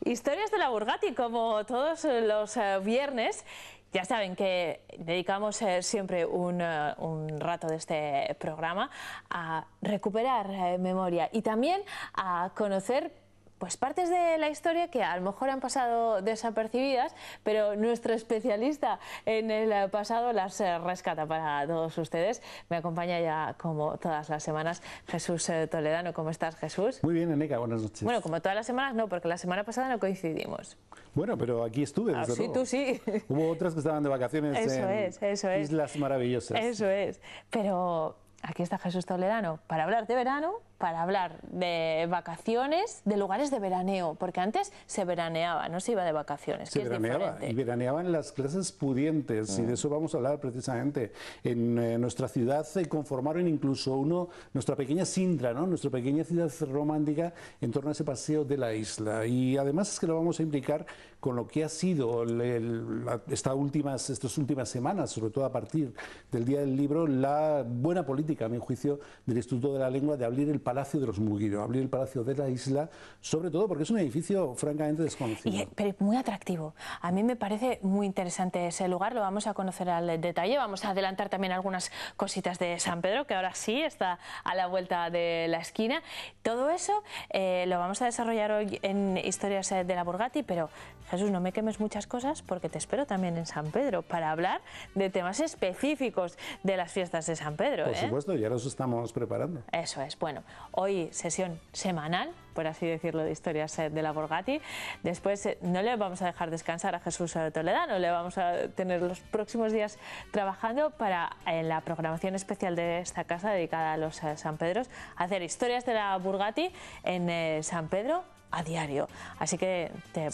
Historias de la Burgati, como todos los viernes. Ya saben que dedicamos siempre un rato de este programa a recuperar memoria y también a conocer pues partes de la historia que a lo mejor han pasado desapercibidas, pero nuestro especialista en el pasado las rescata para todos ustedes. Me acompaña ya, como todas las semanas, Jesús Toledano. ¿Cómo estás, Jesús? Muy bien, Eneca, buenas noches. Bueno, como todas las semanas no, porque la semana pasada no coincidimos. Bueno, pero aquí estuve, desde sí, luego. Tú sí. Hubo otras que estaban de vacaciones Eso es. Islas Maravillosas. Eso es. Pero aquí está Jesús Toledano para hablar de verano, para hablar de vacaciones, de lugares de veraneo, porque antes se veraneaba, no se iba de vacaciones, Se veraneaba, y veraneaban las clases pudientes, y de eso vamos a hablar precisamente. En nuestra ciudad se conformaron incluso nuestra pequeña Sintra, ¿no? Nuestra pequeña ciudad romántica en torno a ese paseo de la isla. Y además es que lo vamos a implicar con lo que ha sido estas últimas semanas, sobre todo a partir del Día del Libro, la buena política, a mi juicio, del Instituto de la Lengua de abrir el Palacio de los Muguiro, abrir el Palacio de la Isla, sobre todo porque es un edificio francamente desconocido. Pero muy atractivo. A mí me parece muy interesante ese lugar, lo vamos a conocer al detalle. Vamos a adelantar también algunas cositas de San Pedro, que ahora sí está a la vuelta de la esquina. Todo eso lo vamos a desarrollar hoy en Historias de la Burgati, pero Jesús, no me quemes muchas cosas porque te espero también en San Pedro para hablar de temas específicos de las fiestas de San Pedro. Por supuesto, ya nos estamos preparando. Eso es. Bueno, hoy sesión semanal, por así decirlo, de Historias de la Burgati. Después no le vamos a dejar descansar a Jesús Toledano, le vamos a tener los próximos días trabajando para, en la programación especial de esta casa dedicada a los San Pedros, hacer Historias de la Burgati en San Pedro a diario. Así que te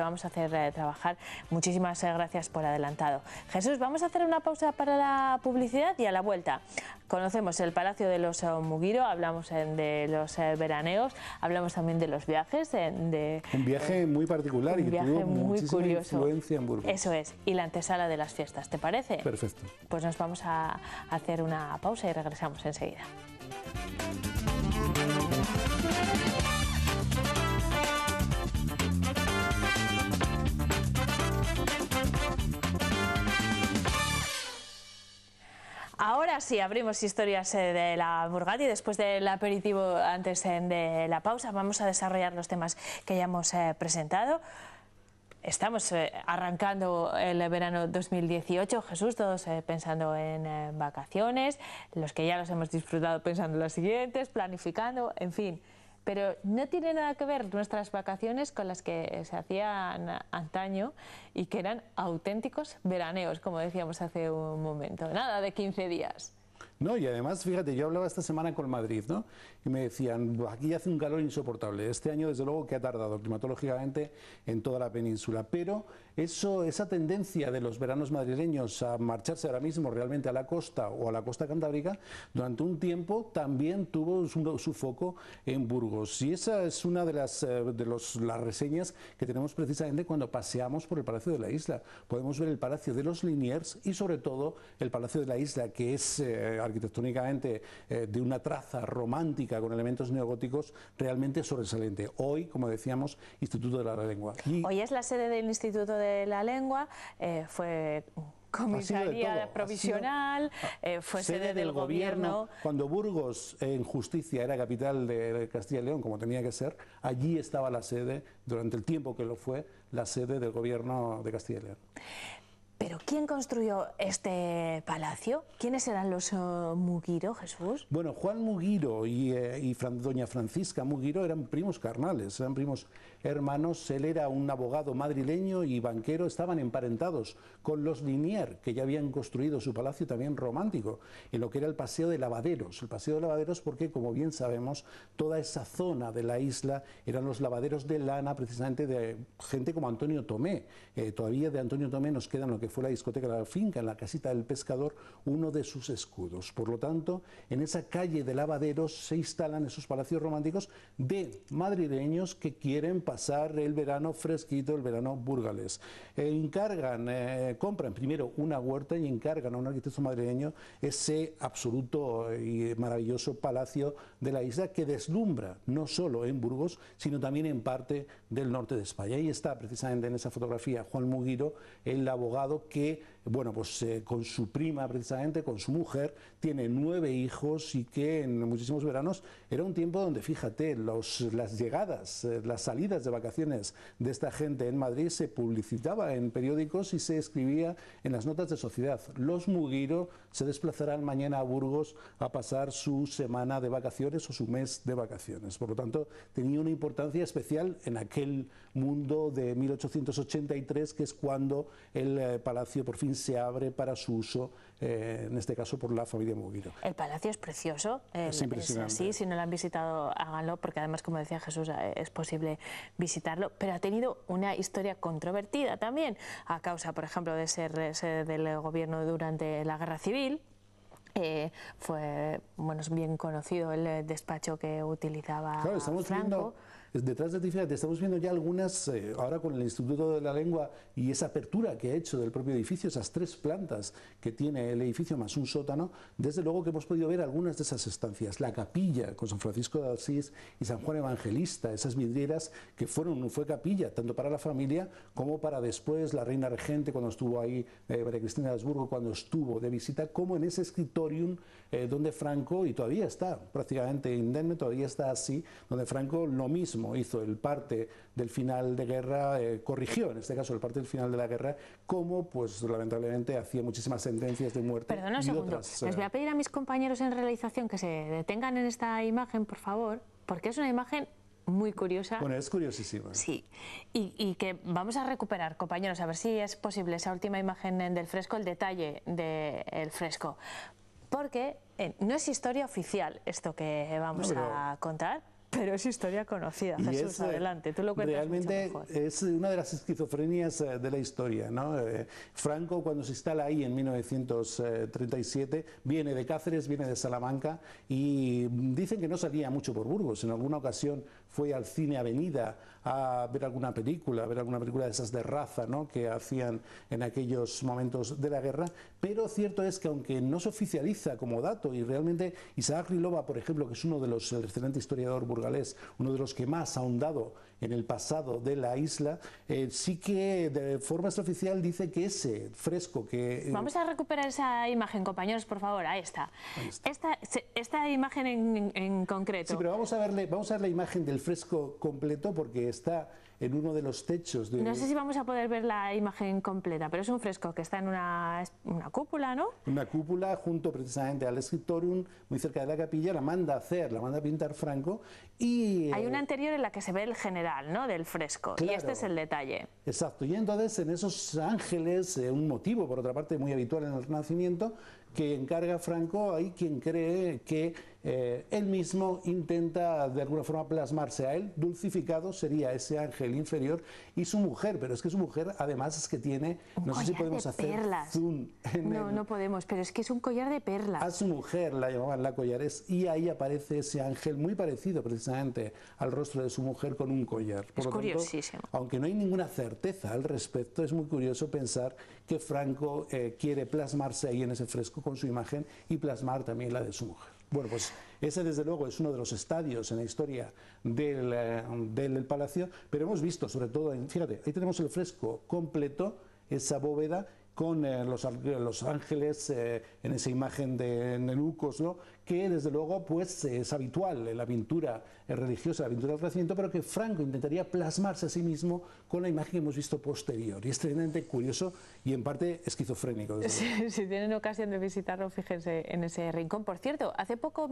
vamos a hacer trabajar. Muchísimas gracias por adelantado. Jesús, vamos a hacer una pausa para la publicidad y a la vuelta conocemos el Palacio de los Muguiro, hablamos de los veraneos, hablamos también de los viajes. Un viaje muy particular y que tuvo muchísima influencia en Burgos. Eso es, y la antesala de las fiestas, ¿te parece? Perfecto. Pues nos vamos a hacer una pausa y regresamos enseguida. Ahora sí, abrimos Historias de la Burgati. Después del aperitivo, antes de la pausa, vamos a desarrollar los temas que ya hemos presentado. Estamos arrancando el verano 2018, Jesús, todos pensando en vacaciones, los que ya los hemos disfrutado pensando en los siguientes, planificando, en fin. Pero no tiene nada que ver nuestras vacaciones con las que se hacían antaño y que eran auténticos veraneos, como decíamos hace un momento. Nada de 15 días. No, y además, fíjate, yo hablaba esta semana con Madrid, ¿no? Y me decían, aquí hace un calor insoportable. Este año, desde luego, que ha tardado climatológicamente en toda la península. Pero esa tendencia de los veranos madrileños a marcharse ahora mismo realmente a la costa o a la costa cantábrica, durante un tiempo también tuvo su foco en Burgos. Y esa es una de las reseñas que tenemos precisamente cuando paseamos por el Palacio de la Isla. Podemos ver el Palacio de los Liniers y, sobre todo, el Palacio de la Isla, que es arquitectónicamente de una traza romántica con elementos neogóticos realmente sobresaliente. Hoy, como decíamos, Instituto de la Lengua. Hoy es la sede del Instituto de la Lengua, fue comisaría provisional, fue sede del gobierno. Cuando Burgos, en justicia, era capital de Castilla y León, como tenía que ser, allí estaba la sede, durante el tiempo que lo fue, la sede del gobierno de Castilla y León. ¿Pero quién construyó este palacio? ¿Quiénes eran los Muguiro, Jesús? Bueno, Juan Muguiro y doña Francisca Muguiro eran primos carnales, eran primos hermanos. Él era un abogado madrileño y banquero, estaban emparentados con los Liniers, que ya habían construido su palacio también romántico, en lo que era el Paseo de Lavaderos. El Paseo de Lavaderos porque, como bien sabemos, toda esa zona de la isla eran los lavaderos de lana, precisamente de gente como Antonio Tomé. Todavía de Antonio Tomé nos quedan lo que fue la discoteca La Finca, en la casita del pescador, uno de sus escudos. Por lo tanto, en esa calle de lavaderos se instalan esos palacios románticos de madrileños que quieren pasar el verano fresquito, el verano burgalés. Compran primero una huerta y encargan a un arquitecto madrileño ese absoluto y maravilloso palacio de la isla que deslumbra no solo en Burgos, sino también en parte del norte de España. Ahí está precisamente en esa fotografía Juan Mugiro, el abogado que, bueno, pues con su prima precisamente, con su mujer, tiene 9 hijos y que en muchísimos veranos era un tiempo donde, fíjate, las llegadas, las salidas de vacaciones de esta gente en Madrid se publicitaba en periódicos y se escribía en las notas de sociedad. Los Mugiro se desplazarán mañana a Burgos a pasar su semana de vacaciones o su mes de vacaciones. Por lo tanto, tenía una importancia especial en aquel mundo de 1883, que es cuando el palacio por fin se abre para su uso, en este caso por la familia Mugiro. El palacio es precioso, es impresionante. Es así, si no lo han visitado, háganlo, porque además, como decía Jesús, es posible visitarlo, pero ha tenido una historia controvertida también, a causa, por ejemplo, de ser del gobierno durante la Guerra Civil. Fue, bueno, es bien conocido el despacho que utilizaba Franco. Detrás de ti, fíjate, estamos viendo ya algunas, ahora con el Instituto de la Lengua y esa apertura que ha hecho del propio edificio, esas 3 plantas que tiene el edificio más un sótano, desde luego que hemos podido ver algunas de esas estancias. La capilla con San Francisco de Asís y San Juan Evangelista, esas vidrieras que fue capilla tanto para la familia como para después la reina regente cuando estuvo ahí, María Cristina de Habsburgo cuando estuvo de visita, como en ese escritorium donde Franco, y todavía está prácticamente indemne, todavía está así, donde Franco lo mismo hizo el parte del final de guerra, corrigió en este caso el parte del final de la guerra, como pues lamentablemente hacía muchísimas sentencias de muerte. Perdona un segundo, les voy a pedir a mis compañeros en realización que se detengan en esta imagen, por favor, porque es una imagen muy curiosa. Bueno, es curiosísima. Sí, y que vamos a recuperar, compañeros, a ver si es posible esa última imagen del fresco, el detalle del fresco, porque no es historia oficial esto que vamos a contar, pero es historia conocida. Jesús, adelante, tú lo cuentas realmente mucho mejor. Es una de las esquizofrenias de la historia, ¿no? Franco, cuando se instala ahí en 1937, viene de Cáceres, viene de Salamanca, y dicen que no salía mucho por Burgos. En alguna ocasión fue al cine Avenida a ver alguna película de esas de raza, ¿no?, que hacían en aquellos momentos de la guerra, pero cierto es que aunque no se oficializa como dato, y realmente Isaac Rilova, por ejemplo, que es uno de los, el excelente historiador burgalés, uno de los que más ha ahondado en el pasado de la isla, sí que de forma extraoficial dice que ese fresco que... Vamos a recuperar esa imagen, compañeros, por favor, ahí está. Esta imagen en concreto. Sí, pero vamos a ver la imagen del fresco completo porque está en uno de los techos de... No sé si vamos a poder ver la imagen completa, pero es un fresco que está en una cúpula, ¿no? Una cúpula junto precisamente al escritorium, muy cerca de la capilla, la manda a pintar Franco, y... Hay una anterior en la que se ve el general, ¿no?, del fresco, claro, y este es el detalle. Exacto, y entonces en esos ángeles, un motivo por otra parte muy habitual en el Renacimiento, que encarga Franco, hay quien cree que él mismo intenta de alguna forma plasmarse a él, dulcificado sería ese ángel inferior, y su mujer, pero es que su mujer además es que tiene, no sé si podemos hacer zoom no podemos, pero es que es un collar de perlas. A su mujer la llamaban la Collares, y ahí aparece ese ángel muy parecido precisamente al rostro de su mujer con un collar. Por es curiosísimo. Aunque no hay ninguna certeza al respecto, es muy curioso pensar que Franco quiere plasmarse ahí en ese fresco con su imagen y plasmar también la de su mujer. Bueno, pues ese desde luego es uno de los estadios en la historia del palacio, pero hemos visto sobre todo, fíjate, ahí tenemos el fresco completo, esa bóveda con los ángeles en esa imagen de nenucos, ¿no?, que desde luego pues es habitual en la pintura religiosa, la pintura del Renacimiento, pero que Franco intentaría plasmarse a sí mismo con la imagen que hemos visto posterior, y es tremendamente curioso y en parte esquizofrénico. Si tienen ocasión de visitarlo, fíjense en ese rincón. Por cierto, hace poco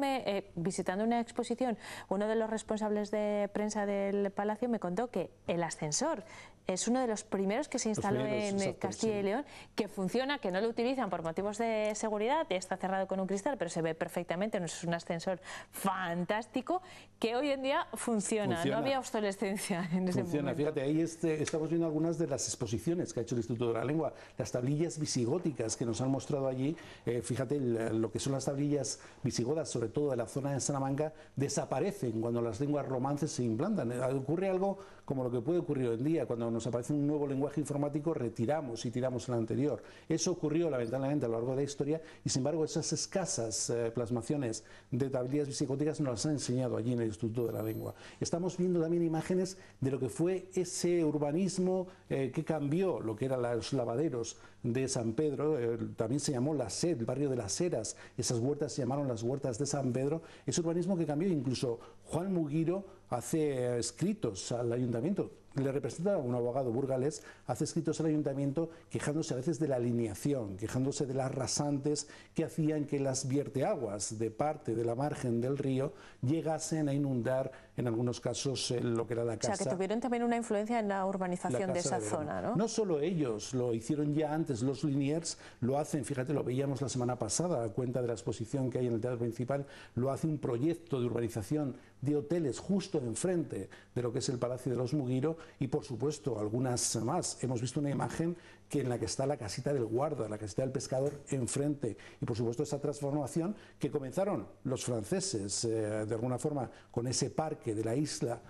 visitando una exposición, uno de los responsables de prensa del Palacio me contó que el ascensor es uno de los primeros que se instaló en Castilla y León, que funciona, que no lo utilizan por motivos de seguridad, está cerrado con un cristal, pero se ve perfectamente obviamente, no es un ascensor fantástico que hoy en día funciona. No había obsolescencia en ese momento. Fíjate, ahí estamos viendo algunas de las exposiciones que ha hecho el Instituto de la Lengua, las tablillas visigóticas que nos han mostrado allí. Fíjate, lo que son las tablillas visigodas, sobre todo de la zona de Salamanca, desaparecen cuando las lenguas romances se implantan. Ocurre algo como lo que puede ocurrir hoy en día, cuando nos aparece un nuevo lenguaje informático, retiramos y tiramos el anterior. Eso ocurrió lamentablemente a lo largo de la historia y sin embargo esas escasas plasmaciones de tablillas visigóticas nos las han enseñado allí en el Instituto de la Lengua. Estamos viendo también imágenes de lo que fue ese urbanismo que cambió lo que eran los lavaderos de San Pedro, también se llamó la SED, el barrio de las Heras, esas huertas se llamaron las huertas de San Pedro, ese urbanismo que cambió. Incluso Juan Mugiro hace escritos al ayuntamiento, le representa a un abogado burgalés, hace escritos al ayuntamiento quejándose a veces de la alineación, quejándose de las rasantes que hacían que las vierteaguas de parte de la margen del río llegasen a inundar en algunos casos lo que era la casa. O sea, que tuvieron también una influencia en la urbanización de esa zona, ¿no? No solo ellos, lo hicieron ya antes los Liniers, lo hacen, fíjate, lo veíamos la semana pasada a cuenta de la exposición que hay en el Teatro Principal, lo hace un proyecto de urbanización de hoteles justo enfrente de lo que es el Palacio de los Mugiro y por supuesto algunas más. Hemos visto una imagen en la que está la casita del guarda, la casita del pescador enfrente y por supuesto esa transformación que comenzaron los franceses de alguna forma con ese parque de la isla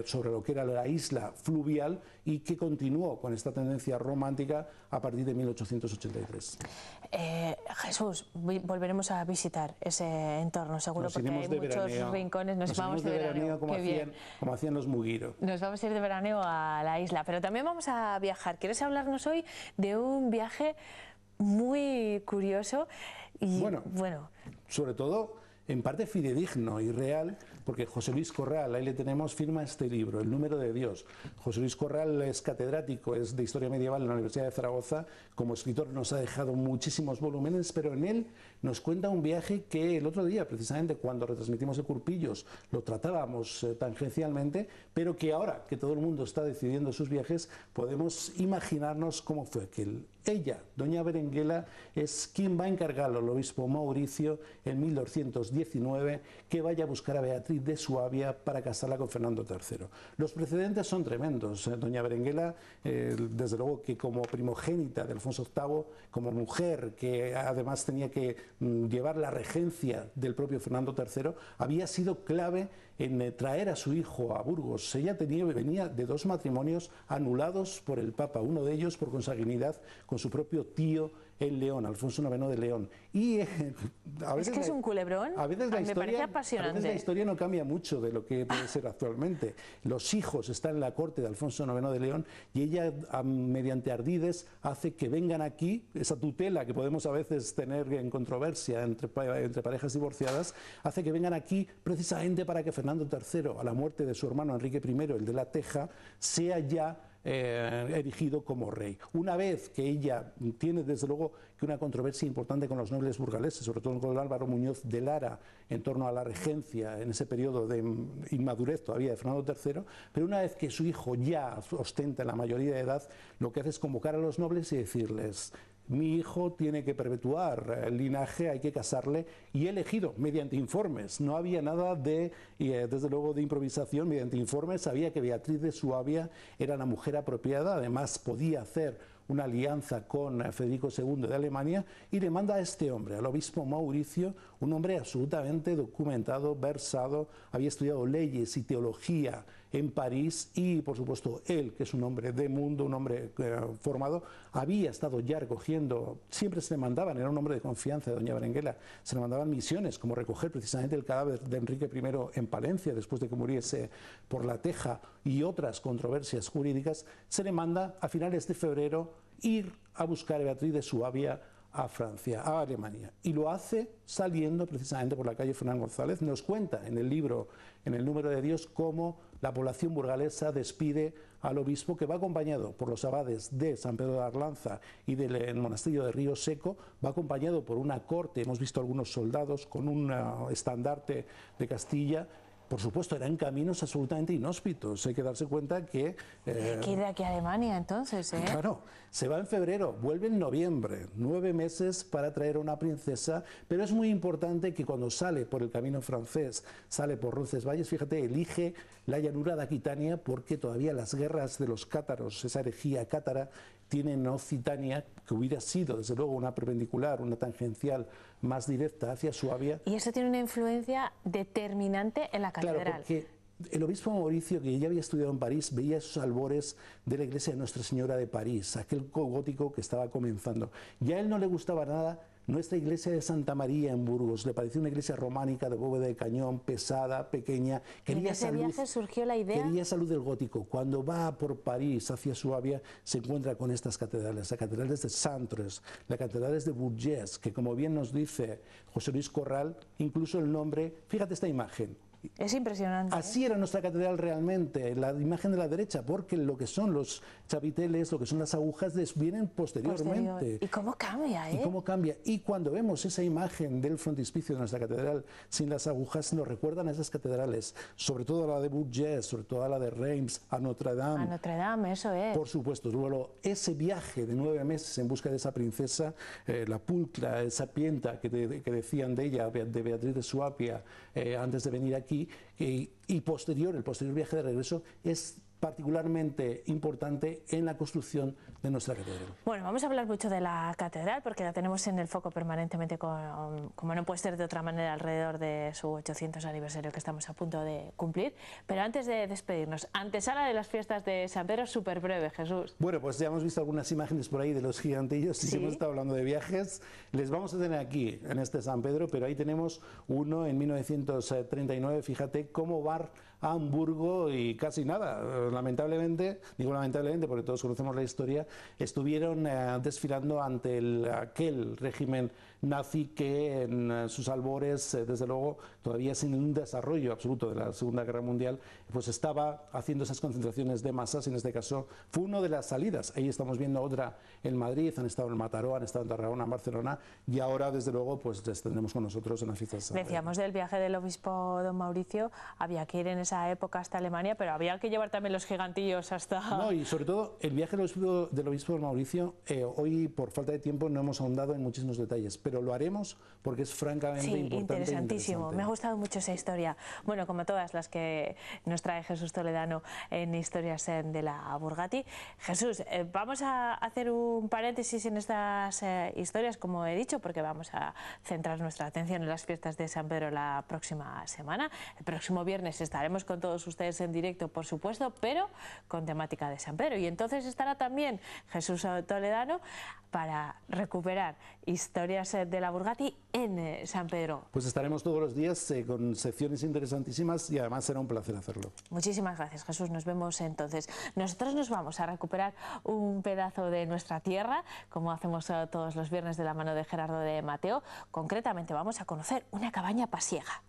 sobre lo que era la isla fluvial y que continuó con esta tendencia romántica a partir de 1883. Jesús, volveremos a visitar ese entorno seguro porque hay muchos rincones. Nos vamos de veraneo como hacían los Mugiro. Nos vamos a ir de veraneo a la isla, pero también vamos a viajar. ¿Quieres hablarnos hoy de un viaje muy curioso? Y bueno, sobre todo en parte fidedigno y real, porque José Luis Corral, ahí le tenemos, firma este libro, El número de Dios. José Luis Corral es catedrático, es de Historia Medieval en la Universidad de Zaragoza, como escritor nos ha dejado muchísimos volúmenes, pero en él nos cuenta un viaje que el otro día, precisamente cuando retransmitimos el Curpillos, lo tratábamos tangencialmente, pero que ahora que todo el mundo está decidiendo sus viajes, podemos imaginarnos cómo fue aquel. Ella, doña Berenguela, es quien va a encargarle al obispo Mauricio en 1219 que vaya a buscar a Beatriz de Suabia para casarla con Fernando III. Los precedentes son tremendos. Doña Berenguela, desde luego que como primogénita de Alfonso VIII, como mujer que además tenía que llevar la regencia del propio Fernando III, había sido clave en traer a su hijo a Burgos. Ella venía de dos matrimonios anulados por el Papa, uno de ellos por consanguinidad con su propio tío en León, Alfonso IX de León. Y a veces es un culebrón, a veces me parece apasionante. A veces la historia no cambia mucho de lo que puede ser actualmente. Los hijos están en la corte de Alfonso IX de León y ella, mediante ardides, hace que vengan aquí, esa tutela que podemos a veces tener en controversia entre parejas divorciadas, hace que vengan aquí precisamente para que Fernando III, a la muerte de su hermano Enrique I, el de la Teja, sea ya erigido como rey. Una vez que ella tiene desde luego que una controversia importante con los nobles burgaleses, sobre todo con Álvaro Muñoz de Lara en torno a la regencia en ese periodo de inmadurez todavía de Fernando III, pero una vez que su hijo ya ostenta la mayoría de edad, lo que hace es convocar a los nobles y decirles: mi hijo tiene que perpetuar el linaje, hay que casarle, y he elegido mediante informes. No había nada de, desde luego, de improvisación. Mediante informes sabía que Beatriz de Suabia era la mujer apropiada, además podía hacer una alianza con Federico II de Alemania, y le manda a este hombre, al obispo Mauricio, un hombre absolutamente documentado, versado, había estudiado leyes y teología en París y, por supuesto, él, que es un hombre de mundo, un hombre formado, había estado ya recogiendo, siempre se le mandaban, era un hombre de confianza de doña Berenguela, se le mandaban misiones como recoger precisamente el cadáver de Enrique I en Palencia después de que muriese por la Teja y otras controversias jurídicas. Se le manda a finales de febrero ir a buscar a Beatriz de Suabia a Francia, a Alemania, y lo hace saliendo precisamente por la calle Fernán González. Nos cuenta en el libro, en El número de Dios, cómo la población burgalesa despide al obispo, que va acompañado por los abades de San Pedro de Arlanza y del monasterio de Río Seco, va acompañado por una corte, hemos visto algunos soldados con un estandarte de Castilla, por supuesto, eran caminos absolutamente inhóspitos. Hay que darse cuenta que... Hay que ir de aquí a Alemania entonces, ¿eh? Claro, se va en febrero, vuelve en noviembre, 9 meses para traer a una princesa, pero es muy importante que cuando sale por el camino francés, sale por Roncesvalles, fíjate, elige la llanura de Aquitania porque todavía las guerras de los cátaros, esa herejía cátara, tienen Occitania, que hubiera sido desde luego una perpendicular, una tangencial más directa hacia Suabia. Y eso tiene una influencia determinante en la catedral. Claro, porque el obispo Mauricio, que ya había estudiado en París, veía esos albores de la iglesia de Nuestra Señora de París, aquel gótico que estaba comenzando. Ya a él no le gustaba nada nuestra iglesia de Santa María en Burgos, le parecía una iglesia románica de bóveda de cañón, pesada, pequeña. Quería en ese viaje surgió la idea. Quería esa luz del gótico. Cuando va por París hacia Suabia, se encuentra con estas catedrales, la catedral de Santres, la catedral de Bourges, que como bien nos dice José Luis Corral, incluso el nombre, fíjate esta imagen. Es impresionante. Así era nuestra catedral realmente, la imagen de la derecha, porque lo que son los chapiteles, lo que son las agujas, vienen posteriormente. ¿Y cómo cambia, eh? Y cómo cambia. Y cuando vemos esa imagen del frontispicio de nuestra catedral sin las agujas, nos recuerdan a esas catedrales, sobre todo a la de Bourges, sobre todo a la de Reims, a Notre Dame. A Notre Dame, eso es. Por supuesto. Luego, ese viaje de 9 meses en busca de esa princesa, la pulcra, esa pienta que decían de ella, de Beatriz de Suabia, antes de venir aquí, y el posterior viaje de regreso es particularmente importante en la construcción de nuestra catedral. Bueno, vamos a hablar mucho de la catedral porque la tenemos en el foco permanentemente, como no puede ser de otra manera, alrededor de su 800 aniversario que estamos a punto de cumplir. Pero antes de despedirnos, antesala de las fiestas de San Pedro, súper breve, Jesús. Bueno, pues ya hemos visto algunas imágenes por ahí de los gigantillos, ¿Sí? Si hemos estado hablando de viajes, les vamos a tener aquí, en este San Pedro, pero ahí tenemos uno en 1939, fíjate cómo va a Hamburgo y casi nada, lamentablemente, digo lamentablemente porque todos conocemos la historia, estuvieron desfilando ante aquel régimen nazi que en sus albores, desde luego, todavía sin un desarrollo absoluto de la Segunda Guerra Mundial, pues estaba haciendo esas concentraciones de masas, y en este caso fue una de las salidas. Ahí estamos viendo otra en Madrid, han estado en Mataró, han estado en Tarragona, en Barcelona, y ahora, desde luego, pues les tendremos con nosotros en la fiesta de San Pedro. Decíamos del viaje del obispo don Mauricio, había que ir en esa época hasta Alemania, pero había que llevar también los gigantillos hasta... No, y sobre todo el viaje del obispo don Mauricio, hoy por falta de tiempo no hemos ahondado en muchísimos detalles, pero lo haremos porque es francamente importante. Interesantísimo. Me ha gustado mucho esa historia. Bueno, como todas las que nos trae Jesús Toledano en Historias de la Burgati. Jesús, vamos a hacer un paréntesis en estas historias, como he dicho, porque vamos a centrar nuestra atención en las fiestas de San Pedro la próxima semana. El próximo viernes estaremos con todos ustedes en directo, por supuesto, pero con temática de San Pedro. Y entonces estará también Jesús Toledano para recuperar historias de la Burgati en San Pedro. Pues estaremos todos los días con secciones interesantísimas y además será un placer hacerlo. Muchísimas gracias, Jesús. Nos vemos entonces. Nosotros nos vamos a recuperar un pedazo de nuestra tierra, como hacemos todos los viernes de la mano de Gerardo de Mateo. Concretamente vamos a conocer una cabaña pasiega.